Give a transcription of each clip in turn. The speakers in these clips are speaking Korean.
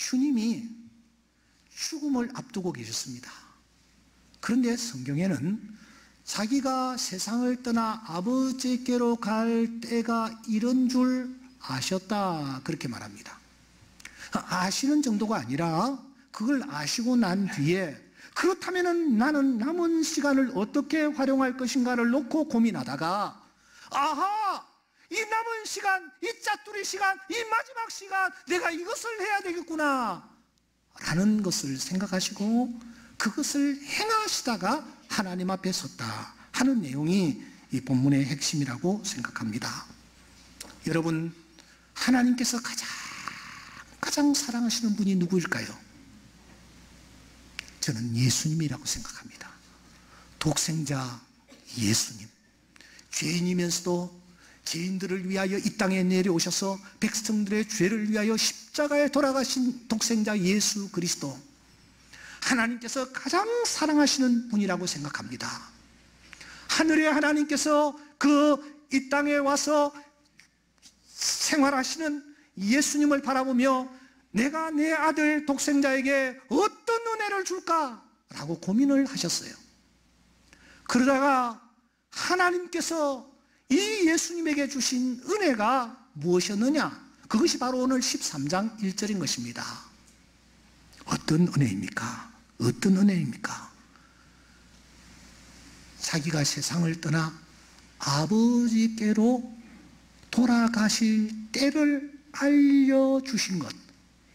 주님이 죽음을 앞두고 계셨습니다. 그런데 성경에는 자기가 세상을 떠나 아버지께로 갈 때가 이런 줄 아셨다, 그렇게 말합니다. 아시는 정도가 아니라 그걸 아시고 난 뒤에 그렇다면 나는 남은 시간을 어떻게 활용할 것인가를 놓고 고민하다가, 아하! 이 남은 시간, 이 짜투리 시간, 이 마지막 시간, 내가 이것을 해야 되겠구나 라는 것을 생각하시고 그것을 행하시다가 하나님 앞에 섰다 하는 내용이 이 본문의 핵심이라고 생각합니다. 여러분, 하나님께서 가장 사랑하시는 분이 누구일까요? 저는 예수님이라고 생각합니다. 독생자 예수님, 죄인이면서도 죄인들을 위하여 이 땅에 내려오셔서 백성들의 죄를 위하여 십자가에 돌아가신 독생자 예수 그리스도, 하나님께서 가장 사랑하시는 분이라고 생각합니다. 하늘의 하나님께서 이 땅에 와서 생활하시는 예수님을 바라보며 내가 내 아들 독생자에게 어떤 은혜를 줄까라고 고민을 하셨어요. 그러다가 하나님께서 이 예수님에게 주신 은혜가 무엇이었느냐? 그것이 바로 오늘 13장 1절인 것입니다. 어떤 은혜입니까? 어떤 은혜입니까? 자기가 세상을 떠나 아버지께로 돌아가실 때를 알려주신 것,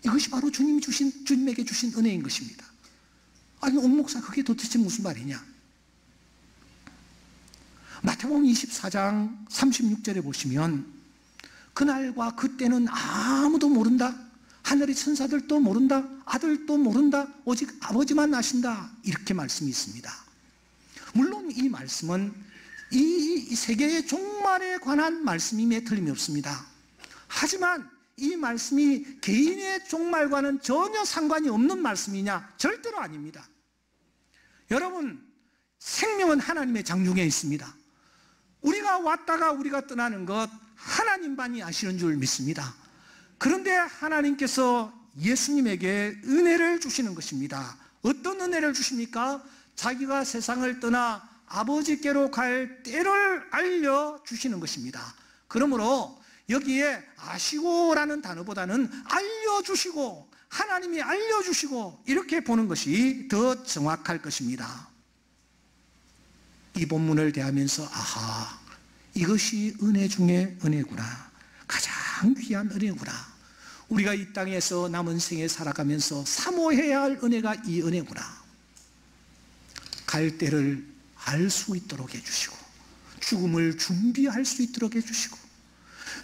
이것이 바로 주님에게 주신 은혜인 것입니다. 아니, 옥 목사, 그게 도대체 무슨 말이냐? 마태복음 24장 36절에 보시면 그날과 그때는 아무도 모른다, 하늘의 천사들도 모른다, 아들도 모른다, 오직 아버지만 아신다, 이렇게 말씀이 있습니다. 물론 이 말씀은 이 세계의 종말에 관한 말씀임에 틀림이 없습니다. 하지만 이 말씀이 개인의 종말과는 전혀 상관이 없는 말씀이냐? 절대로 아닙니다. 여러분, 생명은 하나님의 장중에 있습니다. 우리가 왔다가 우리가 떠나는 것 하나님만이 아시는 줄 믿습니다. 그런데 하나님께서 예수님에게 은혜를 주시는 것입니다. 어떤 은혜를 주십니까? 자기가 세상을 떠나 아버지께로 갈 때를 알려주시는 것입니다. 그러므로 여기에 아시고라는 단어보다는 알려주시고, 하나님이 알려주시고, 이렇게 보는 것이 더 정확할 것입니다. 이 본문을 대하면서 아하, 이것이 은혜 중에 은혜구나, 가장 귀한 은혜구나, 우리가 이 땅에서 남은 생에 살아가면서 사모해야 할 은혜가 이 은혜구나, 갈 때를 알 수 있도록 해주시고 죽음을 준비할 수 있도록 해주시고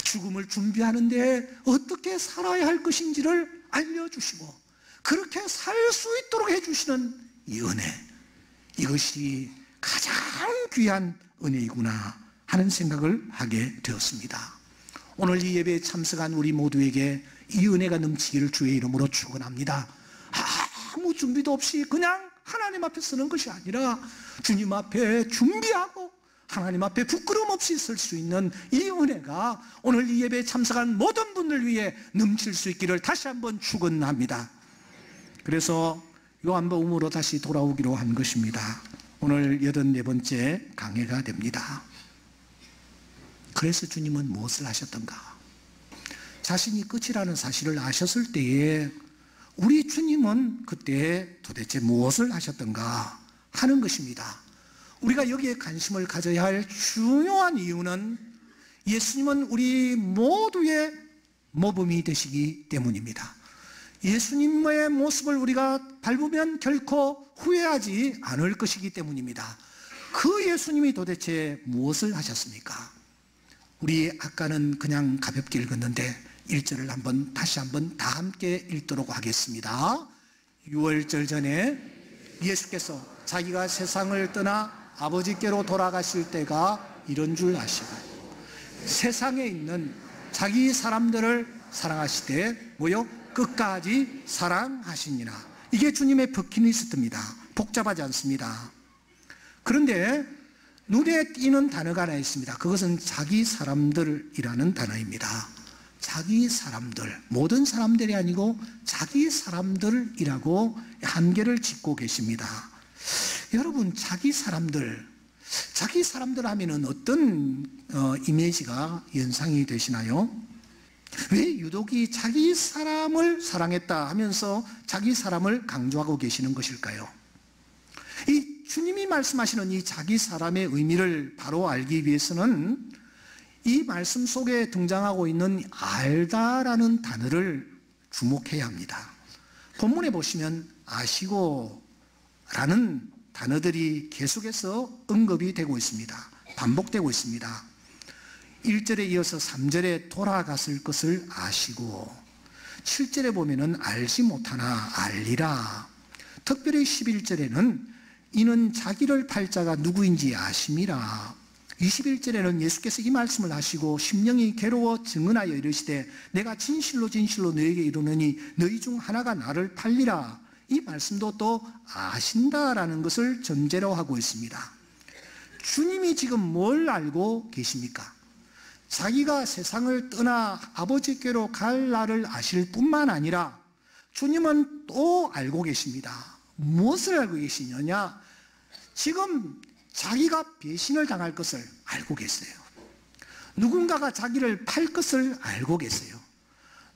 죽음을 준비하는데 어떻게 살아야 할 것인지를 알려주시고 그렇게 살 수 있도록 해주시는 이 은혜, 이것이 가장 귀한 은혜이구나 하는 생각을 하게 되었습니다. 오늘 이 예배에 참석한 우리 모두에게 이 은혜가 넘치기를 주의 이름으로 축원합니다. 아무 준비도 없이 그냥 하나님 앞에 서는 것이 아니라 주님 앞에 준비하고 하나님 앞에 부끄럼 없이 설 수 있는 이 은혜가 오늘 이 예배에 참석한 모든 분들 위해 넘칠 수 있기를 다시 한번 축원합니다. 그래서 요한복음으로 다시 돌아오기로 한 것입니다. 오늘 84번째 강해가 됩니다. 그래서 주님은 무엇을 하셨던가? 자신이 끝이라는 사실을 아셨을 때에 우리 주님은 그때 도대체 무엇을 하셨던가 하는 것입니다. 우리가 여기에 관심을 가져야 할 중요한 이유는 예수님은 우리 모두의 모범이 되시기 때문입니다. 예수님의 모습을 우리가 밟으면 결코 후회하지 않을 것이기 때문입니다. 그 예수님이 도대체 무엇을 하셨습니까? 우리 아까는 그냥 가볍게 읽었는데 1절을 다시 한번 다 함께 읽도록 하겠습니다. 6월절 전에 예수께서 자기가 세상을 떠나 아버지께로 돌아가실 때가 이런 줄 아시고 세상에 있는 자기 사람들을 사랑하시되 끝까지 사랑하시니라. 이게 주님의 버킷리스트입니다. 복잡하지 않습니다. 그런데 눈에 띄는 단어가 하나 있습니다. 그것은 자기 사람들이라는 단어입니다. 자기 사람들, 모든 사람들이 아니고 자기 사람들이라고 한계를 짓고 계십니다. 여러분, 자기 사람들 하면은 어떤 이미지가 연상이 되시나요? 왜 유독이 자기 사람을 사랑했다 하면서 자기 사람을 강조하고 계시는 것일까요? 이 주님이 말씀하시는 이 자기 사람의 의미를 바로 알기 위해서는 이 말씀 속에 등장하고 있는 알다라는 단어를 주목해야 합니다. 본문에 보시면 아시고 라는 단어들이 계속해서 언급이 되고 있습니다. 반복되고 있습니다. 1절에 이어서 3절에 돌아갔을 것을 아시고, 7절에 보면은 알지 못하나 알리라. 특별히 11절에는 이는 자기를 팔 자가 누구인지 아심이라. 21절에는 예수께서 이 말씀을 하시고 심령이 괴로워 증언하여 이르시되 내가 진실로 진실로 너에게 이르노니 너희 중 하나가 나를 팔리라. 이 말씀도 또 아신다라는 것을 전제로 하고 있습니다. 주님이 지금 뭘 알고 계십니까? 자기가 세상을 떠나 아버지께로 갈 날을 아실 뿐만 아니라 주님은 또 알고 계십니다. 무엇을 알고 계시느냐? 지금 자기가 배신을 당할 것을 알고 계세요. 누군가가 자기를 팔 것을 알고 계세요.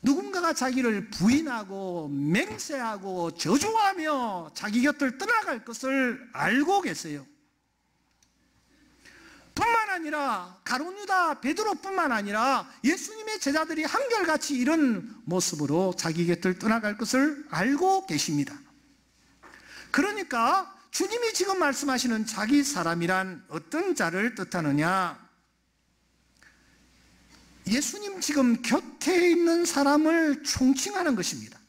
누군가가 자기를 부인하고 맹세하고 저주하며 자기 곁을 떠나갈 것을 알고 계세요. 뿐만 아니라 가룟 유다 베드로뿐만 아니라 예수님의 제자들이 한결같이 이런 모습으로 자기 곁을 떠나갈 것을 알고 계십니다. 그러니까 주님이 지금 말씀하시는 자기 사람이란 어떤 자를 뜻하느냐? 예수님 지금 곁에 있는 사람을 총칭하는 것입니다.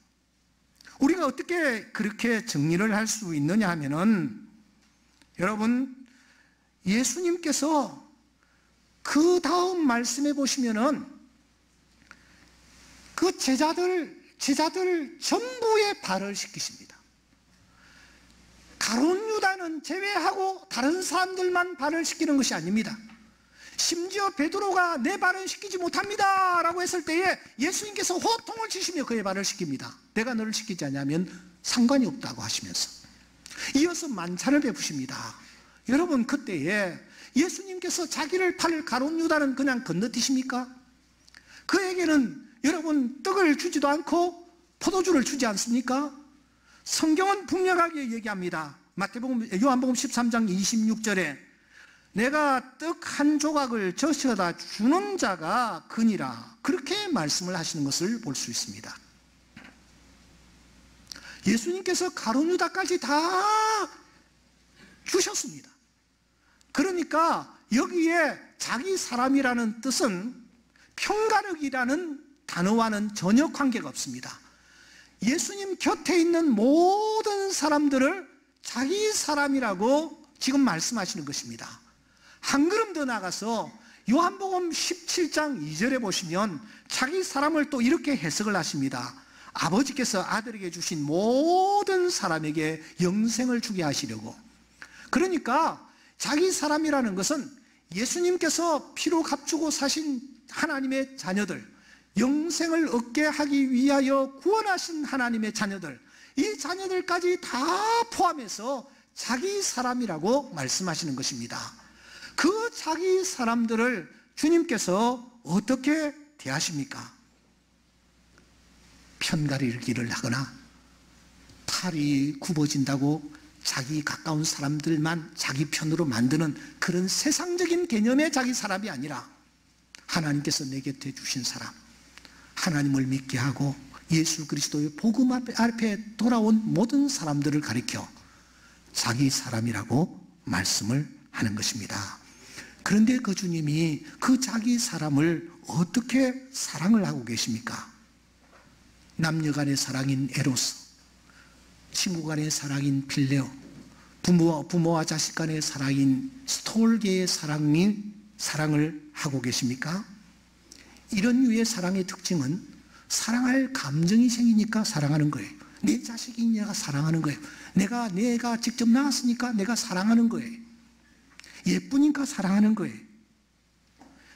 우리가 어떻게 그렇게 정리를 할 수 있느냐 하면은, 여러분, 예수님께서 그 다음 말씀에 보시면은 그 제자들 전부에 발을 씻기십니다. 가룟 유다는 제외하고 다른 사람들만 발을 씻기는 것이 아닙니다. 심지어 베드로가 내 발은 씻기지 못합니다 라고 했을 때에 예수님께서 호통을 치시며 그의 발을 씻깁니다. 내가 너를 씻기지 않냐면 상관이 없다고 하시면서 이어서 만찬을 베푸십니다. 여러분, 그때에 예수님께서 자기를 팔 가룟 유다는 그냥 건너뛰십니까? 그에게는 여러분 떡을 주지도 않고 포도주를 주지 않습니까? 성경은 분명하게 얘기합니다. 요한복음 13장 26절에 내가 떡 한 조각을 젖어다 주는 자가 그니라, 그렇게 말씀을 하시는 것을 볼 수 있습니다. 예수님께서 가룟 유다까지 다 주셨습니다. 그러니까 여기에 자기 사람이라는 뜻은 편가르기라는 단어와는 전혀 관계가 없습니다. 예수님 곁에 있는 모든 사람들을 자기 사람이라고 지금 말씀하시는 것입니다. 한 걸음 더 나가서 요한복음 17장 2절에 보시면 자기 사람을 또 이렇게 해석을 하십니다. 아버지께서 아들에게 주신 모든 사람에게 영생을 주게 하시려고. 그러니까 자기 사람이라는 것은 예수님께서 피로 값주고 사신 하나님의 자녀들, 영생을 얻게 하기 위하여 구원하신 하나님의 자녀들, 이 자녀들까지 다 포함해서 자기 사람이라고 말씀하시는 것입니다. 그 자기 사람들을 주님께서 어떻게 대하십니까? 편가르기를 하거나 팔이 굽어진다고 자기 가까운 사람들만 자기 편으로 만드는 그런 세상적인 개념의 자기 사람이 아니라 하나님께서 내 곁에 주신 사람, 하나님을 믿게 하고 예수 그리스도의 복음 앞에 돌아온 모든 사람들을 가리켜 자기 사람이라고 말씀을 하는 것입니다. 그런데 그 주님이 그 자기 사람을 어떻게 사랑을 하고 계십니까? 남녀 간의 사랑인 에로스, 친구 간의 사랑인 필레오, 부모와 자식 간의 사랑인 스톨게의 사랑을 하고 계십니까? 이런 류의 사랑의 특징은 사랑할 감정이 생기니까 사랑하는 거예요. 내 자식이 내가 사랑하는 거예요. 내가 직접 낳았으니까 내가 사랑하는 거예요. 예쁘니까 사랑하는 거예요.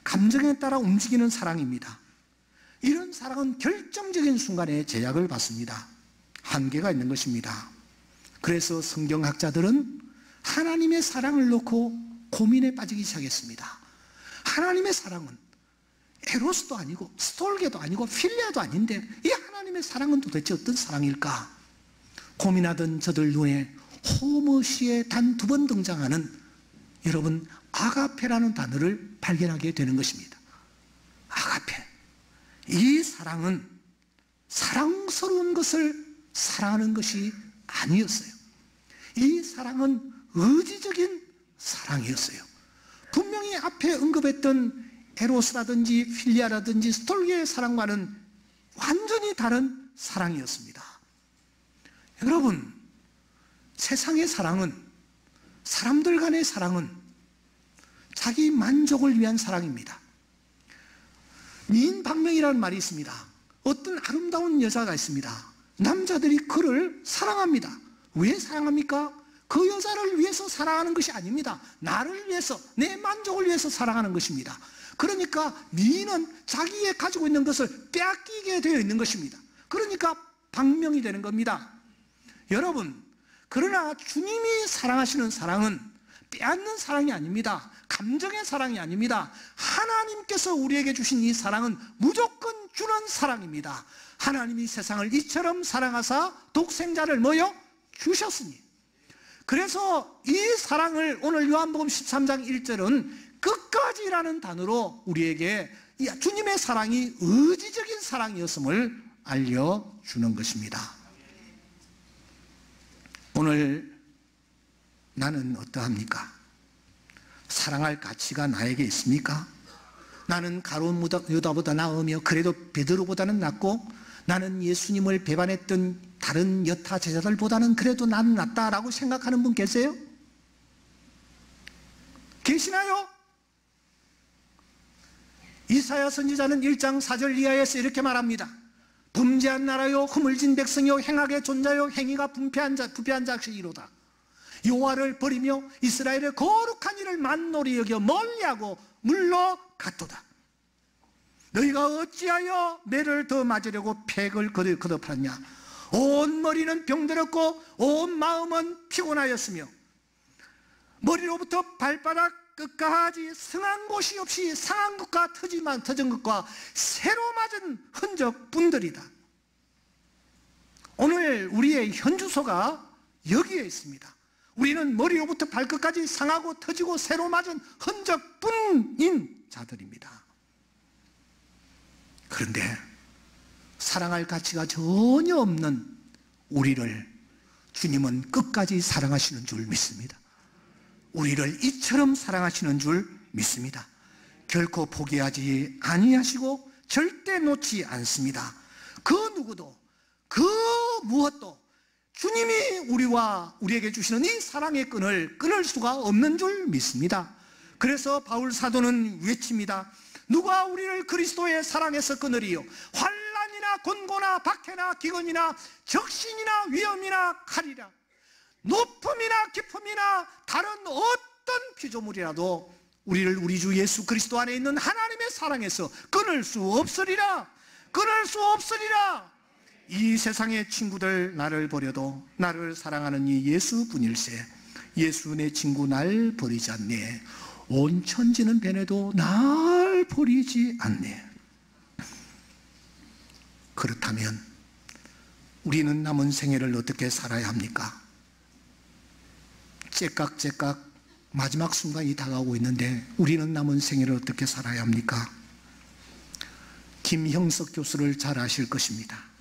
감정에 따라 움직이는 사랑입니다. 이런 사랑은 결정적인 순간에 제약을 받습니다. 한계가 있는 것입니다. 그래서 성경학자들은 하나님의 사랑을 놓고 고민에 빠지기 시작했습니다. 하나님의 사랑은 에로스도 아니고 스톨게도 아니고 필리아도 아닌데 이 하나님의 사랑은 도대체 어떤 사랑일까? 고민하던 저들 눈에 호머시에 단 2번 등장하는 여러분 아가페라는 단어를 발견하게 되는 것입니다. 아가페. 이 사랑은 사랑스러운 것을 사랑하는 것이 아니었어요. 이 사랑은 의지적인 사랑이었어요. 분명히 앞에 언급했던 에로스라든지 필리아라든지 스톨게의 사랑과는 완전히 다른 사랑이었습니다. 여러분, 세상의 사랑은, 사람들 간의 사랑은 자기 만족을 위한 사랑입니다. 미인방명이라는 말이 있습니다. 어떤 아름다운 여자가 있습니다. 남자들이 그를 사랑합니다. 왜 사랑합니까? 그 여자를 위해서 사랑하는 것이 아닙니다. 나를 위해서, 내 만족을 위해서 사랑하는 것입니다. 그러니까 미인은 자기의 가지고 있는 것을 빼앗기게 되어 있는 것입니다. 그러니까 방명이 되는 겁니다. 여러분, 그러나 주님이 사랑하시는 사랑은 빼앗는 사랑이 아닙니다. 감정의 사랑이 아닙니다. 하나님께서 우리에게 주신 이 사랑은 무조건 주는 사랑입니다. 하나님이 세상을 이처럼 사랑하사 독생자를 뭐요? 주셨으니. 그래서 이 사랑을 오늘 요한복음 13장 1절은 끝까지라는 단어로 우리에게 주님의 사랑이 의지적인 사랑이었음을 알려주는 것입니다. 오늘 나는 어떠합니까? 사랑할 가치가 나에게 있습니까? 나는 가룟 유다보다 나으며 그래도 베드로보다는 낫고 나는 예수님을 배반했던 다른 여타 제자들보다는 그래도 나는 낫다라고 생각하는 분 계세요? 계시나요? 이사야 선지자는 1장 4절 이하에서 이렇게 말합니다. 범죄한 나라요 허물진 백성이요 행악의 존자요 행위가 부패한 자식이로다. 여호와를 버리며 이스라엘의 거룩한 일을 만놀히 여겨 멀리하고 물러갔도다. 너희가 어찌하여 매를 더 맞으려고 팩을 거듭하느냐. 온 머리는 병들었고 온 마음은 피곤하였으며 머리로부터 발바닥 끝까지 상한 곳이 없이 상한 것과 터진 것과 새로 맞은 흔적뿐들이다. 오늘 우리의 현주소가 여기에 있습니다. 우리는 머리로부터 발끝까지 상하고 터지고 새로 맞은 흔적뿐인 자들입니다. 그런데 사랑할 가치가 전혀 없는 우리를 주님은 끝까지 사랑하시는 줄 믿습니다. 우리를 이처럼 사랑하시는 줄 믿습니다. 결코 포기하지 아니하시고 절대 놓지 않습니다. 그 누구도 그 무엇도 주님이 우리에게 주시는 이 사랑의 끈을 끊을 수가 없는 줄 믿습니다. 그래서 바울 사도는 외칩니다. 누가 우리를 그리스도의 사랑에서 끊으리요? 환난이나 곤고나 박해나 기근이나 적신이나 위험이나 칼이라. 높음이나 깊음이나 다른 어떤 피조물이라도 우리를 우리 주 예수 그리스도 안에 있는 하나님의 사랑에서 끊을 수 없으리라. 끊을 수 없으리라. 이 세상의 친구들 나를 버려도 나를 사랑하는 이 예수분일세. 예수 내 친구 날 버리지 않네. 온 천지는 변해도 날 버리지 않네. 그렇다면 우리는 남은 생애를 어떻게 살아야 합니까? 째깍째깍 마지막 순간이 다가오고 있는데 우리는 남은 생애를 어떻게 살아야 합니까? 김형석 교수를 잘 아실 것입니다.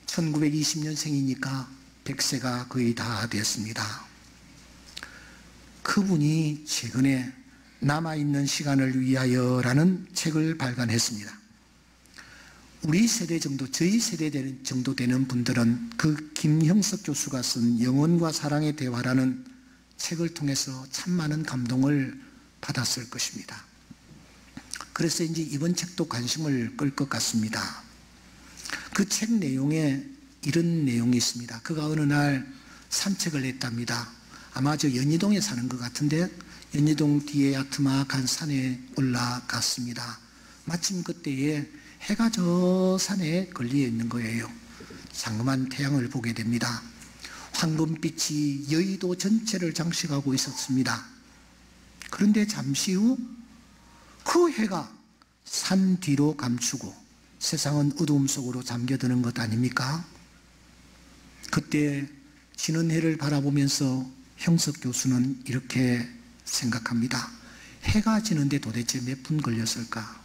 1920년생이니까 100세가 거의 다 됐습니다. 그분이 최근에 남아있는 시간을 위하여라는 책을 발간했습니다. 우리 세대 정도, 저희 세대 정도 되는 분들은 그 김형석 교수가 쓴 영혼과 사랑의 대화라는 책을 통해서 참 많은 감동을 받았을 것입니다. 그래서 이제 이번 책도 관심을 끌 것 같습니다. 그 책 내용에 이런 내용이 있습니다. 그가 어느 날 산책을 했답니다. 아마 저 연희동에 사는 것 같은데 연희동 뒤에 야트막한 산에 올라갔습니다. 마침 그때에 해가 저 산에 걸려 있는 거예요. 상금한 태양을 보게 됩니다. 황금빛이 여의도 전체를 장식하고 있었습니다. 그런데 잠시 후 그 해가 산 뒤로 감추고 세상은 어두움 속으로 잠겨드는 것 아닙니까? 그때 지는 해를 바라보면서 형석 교수는 이렇게 생각합니다. 해가 지는데 도대체 몇 분 걸렸을까?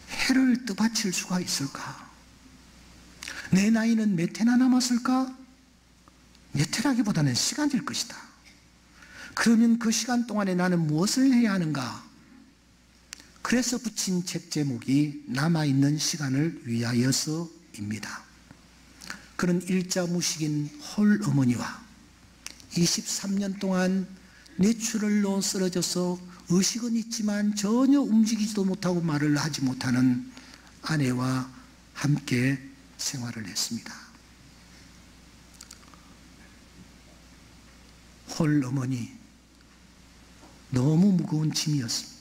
해를 떠받칠 수가 있을까? 내 나이는 몇 해나 남았을까? 몇 해라기보다는 시간일 것이다. 그러면 그 시간 동안에 나는 무엇을 해야 하는가? 그래서 붙인 책 제목이 남아있는 시간을 위하여서입니다. 그는 일자무식인 홀어머니와 23년 동안 뇌출혈로 쓰러져서 의식은 있지만 전혀 움직이지도 못하고 말을 하지 못하는 아내와 함께 생활을 했습니다. 홀어머니, 너무 무거운 짐이었습니다.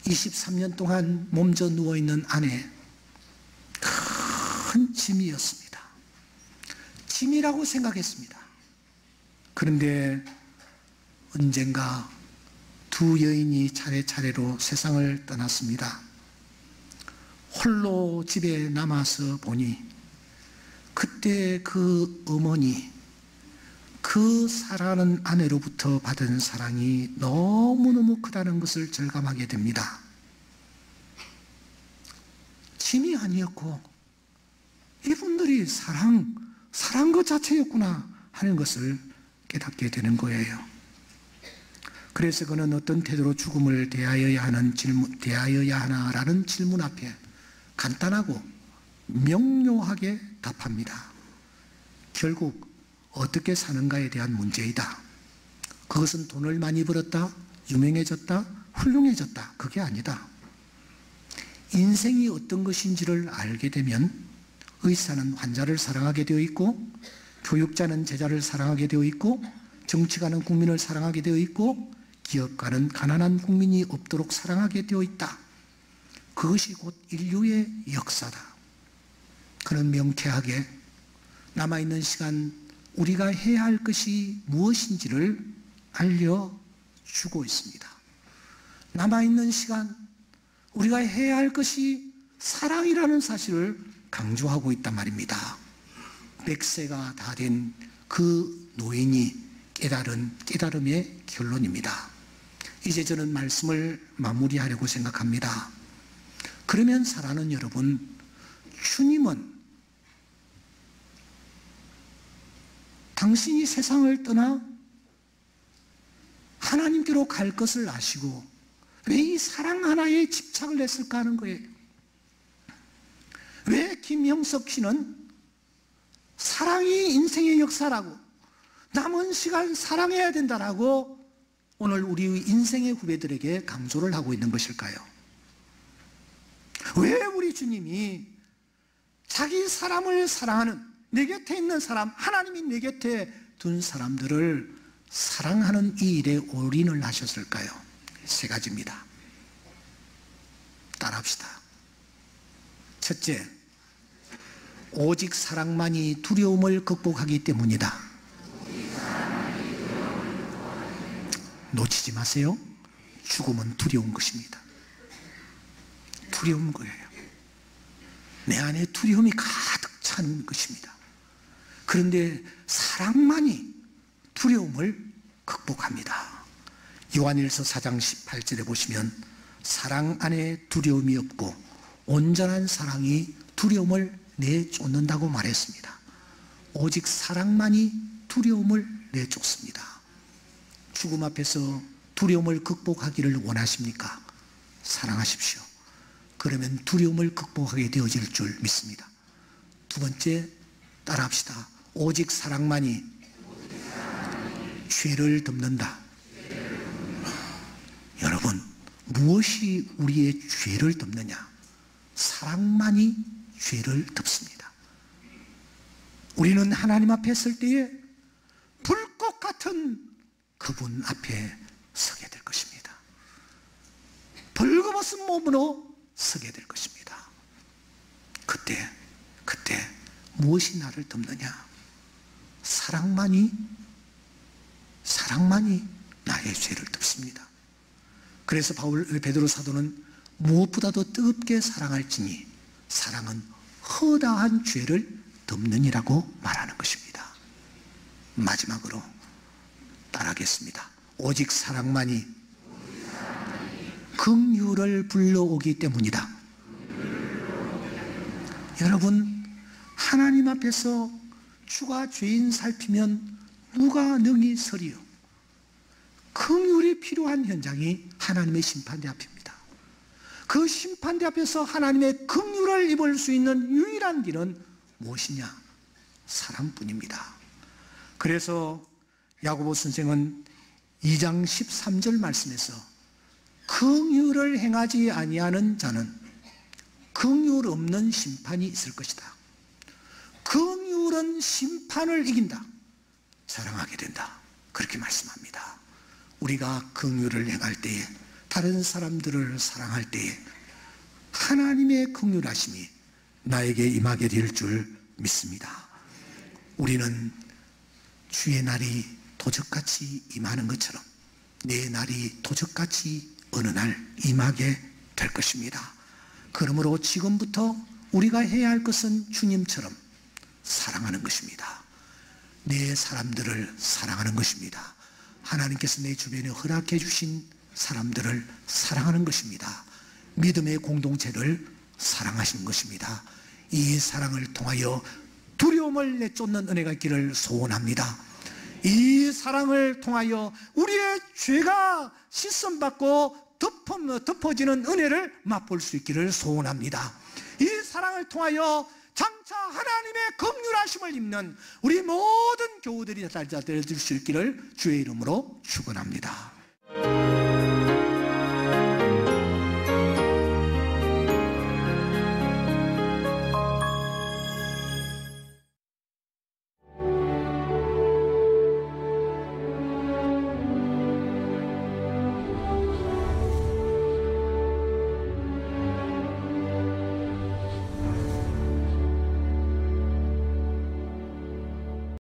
23년 동안 몸져 누워있는 아내, 큰 짐이었습니다. 짐이라고 생각했습니다. 그런데 언젠가 두 여인이 차례차례로 세상을 떠났습니다. 홀로 집에 남아서 보니 그때 그 어머니, 그 사랑하는 아내로부터 받은 사랑이 너무너무 크다는 것을 절감하게 됩니다. 짐이 아니었고 이분들이 사랑 그 자체였구나 하는 것을 깨닫게 되는 거예요. 그래서 그는 어떤 태도로 죽음을 대하여야 하나라는 질문 앞에 간단하고 명료하게 답합니다. 결국 어떻게 사는가에 대한 문제이다. 그것은 돈을 많이 벌었다, 유명해졌다, 훌륭해졌다. 그게 아니다. 인생이 어떤 것인지를 알게 되면 의사는 환자를 사랑하게 되어 있고, 교육자는 제자를 사랑하게 되어 있고, 정치가는 국민을 사랑하게 되어 있고, 기업가는 가난한 국민이 없도록 사랑하게 되어 있다. 그것이 곧 인류의 역사다. 그는 명쾌하게 남아있는 시간 우리가 해야 할 것이 무엇인지를 알려주고 있습니다. 남아있는 시간 우리가 해야 할 것이 사랑이라는 사실을 강조하고 있단 말입니다. 100세가 다 된 그 노인이 깨달은 깨달음의 결론입니다. 이제 저는 말씀을 마무리하려고 생각합니다. 그러면 사랑하는 여러분, 주님은 당신이 세상을 떠나 하나님께로 갈 것을 아시고 왜 이 사랑 하나에 집착을 했을까 하는 거예요. 왜 김형석 씨는 사랑이 인생의 역사라고, 남은 시간 사랑해야 된다라고 오늘 우리 인생의 후배들에게 강조를 하고 있는 것일까요? 왜 우리 주님이 자기 사람을 사랑하는, 내 곁에 있는 사람, 하나님이 내 곁에 둔 사람들을 사랑하는 이 일에 올인을 하셨을까요? 세 가지입니다. 따라합시다. 첫째, 오직 사랑만이 두려움을 극복하기 때문이다. 놓치지 마세요. 죽음은 두려운 것입니다. 두려운 거예요. 내 안에 두려움이 가득 찬 것입니다. 그런데 사랑만이 두려움을 극복합니다. 요한일서 4장 18절에 보시면 사랑 안에 두려움이 없고 온전한 사랑이 두려움을 내쫓는다고 말했습니다. 오직 사랑만이 두려움을 내쫓습니다. 죽음 앞에서 두려움을 극복하기를 원하십니까? 사랑하십시오. 그러면 두려움을 극복하게 되어질 줄 믿습니다. 두 번째, 따라합시다. 오직 사랑만이 죄를 덮는다. 여러분, 무엇이 우리의 죄를 덮느냐? 사랑만이 죄를 덮습니다. 우리는 하나님 앞에 설 때에 불꽃 같은 그분 앞에 서게 될 것입니다. 벌거벗은 몸으로 서게 될 것입니다. 그때 무엇이 나를 덮느냐? 사랑만이 나의 죄를 덮습니다. 그래서 베드로 사도는 무엇보다도 뜨겁게 사랑할지니 사랑은 허다한 죄를 덮느니라고 말하는 것입니다. 마지막으로 따라하겠습니다. 오직 사랑만이 긍휼을 불러오기 때문이다. 여러분, 하나님 앞에서 주가 죄인 살피면 누가 능히 서리요? 긍휼이 필요한 현장이 하나님의 심판대 앞입니다. 그 심판대 앞에서 하나님의 긍휼을 입을 수 있는 유일한 길은 무엇이냐? 사랑뿐입니다. 그래서 야고보 선생은 2장 13절 말씀에서 긍휼을 행하지 아니하는 자는 긍휼 없는 심판이 있을 것이다. 긍휼은 심판을 이긴다. 사랑하게 된다. 그렇게 말씀합니다. 우리가 긍휼을 행할 때에, 다른 사람들을 사랑할 때에 하나님의 긍휼하심이 나에게 임하게 될 줄 믿습니다. 우리는 주의 날이 도적같이 임하는 것처럼 내 날이 도적같이 어느 날 임하게 될 것입니다. 그러므로 지금부터 우리가 해야 할 것은 주님처럼 사랑하는 것입니다. 내 사람들을 사랑하는 것입니다. 하나님께서 내 주변에 허락해 주신 사람들을 사랑하는 것입니다. 믿음의 공동체를 사랑하시는 것입니다. 이 사랑을 통하여 두려움을 내쫓는 은혜가 있기를 소원합니다. 이 사랑을 통하여 우리의 죄가 씻음받고 덮어지는 은혜를 맛볼 수 있기를 소원합니다. 이 사랑을 통하여 장차 하나님의 긍휼하심을 입는 우리 모든 교우들이 될 수 있기를 주의 이름으로 축원합니다.